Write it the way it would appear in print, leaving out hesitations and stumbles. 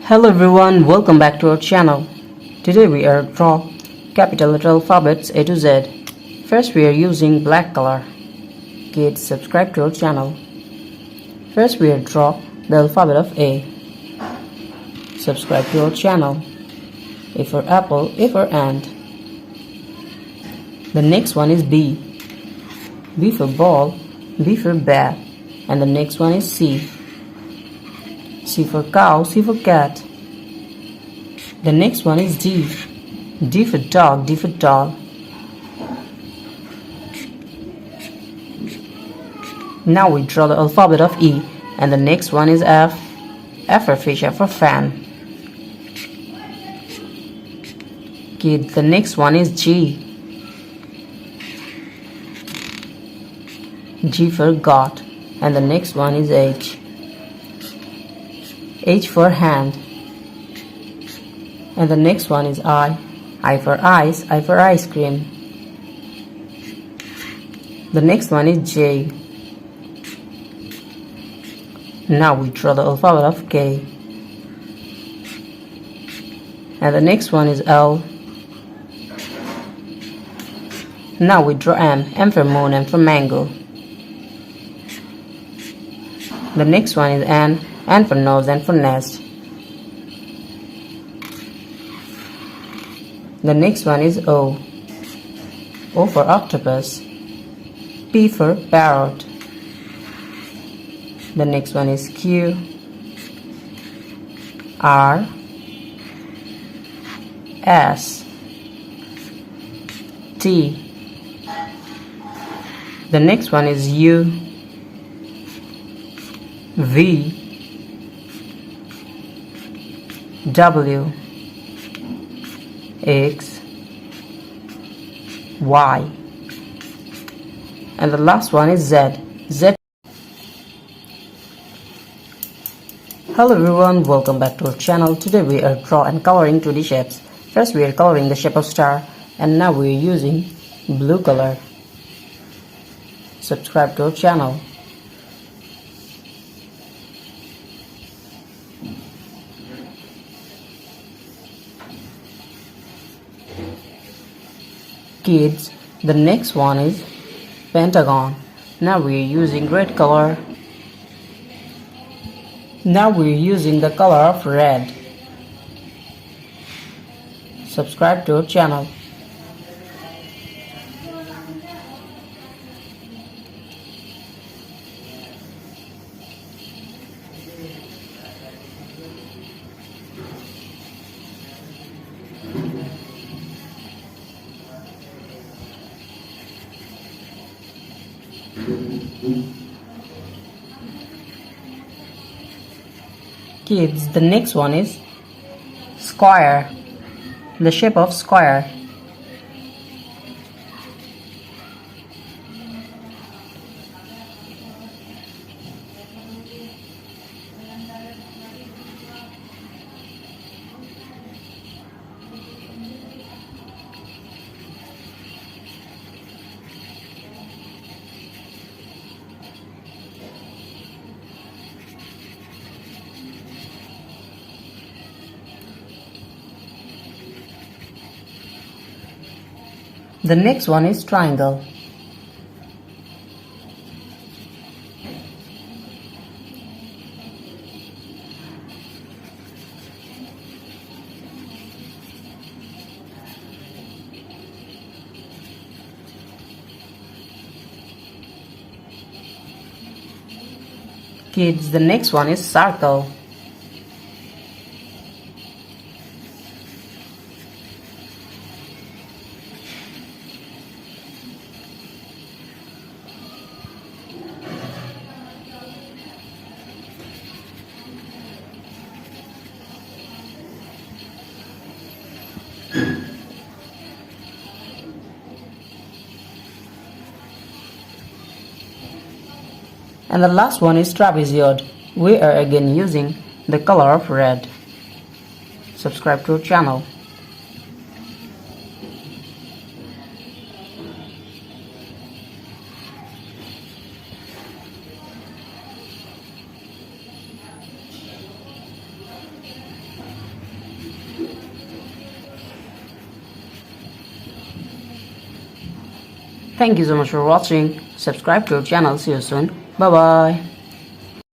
Hello everyone, welcome back to our channel. Today we are draw capital letter alphabets A to Z. First we are using black color. Kids, subscribe to our channel. First we are draw the alphabet of A. Subscribe to our channel. A for apple, A for ant. The next one is B. B for ball, B for bat. And the next one is C. C for cow, C for cat. The next one is D. D for dog, D for doll. Now we draw the alphabet of E, and the next one is F. F for fish, F for fan. Kid, the next one is G. G for goat, and the next one is H. H for hand, and the next one is I. I for ice, I for ice cream. The next one is J. Now we draw the alphabet of K, and the next one is L. Now we draw M. M for moon, M for mango. The next one is N. N for nose, N for nest. The next one is O. O for octopus. P for parrot. The next one is Q. R. S. T. The next one is U. V. W. X. Y. And the last one is Z. Z. Hello everyone, welcome back to our channel. Today we are draw and coloring 2D shapes. First we are coloring the shape of star, and now we are using blue color. Subscribe to our channel. Kids, the next one is pentagon. Now we are using red color. Now we are using the color of red. Subscribe to our channel. Kids, the next one is square. The shape of square. The next one is triangle. Kids, the next one is circle. And the last one is trapezoid. We are again using the color of red. Subscribe to our channel. Thank you so much for watching. Subscribe to our channel. See you soon. Bye bye.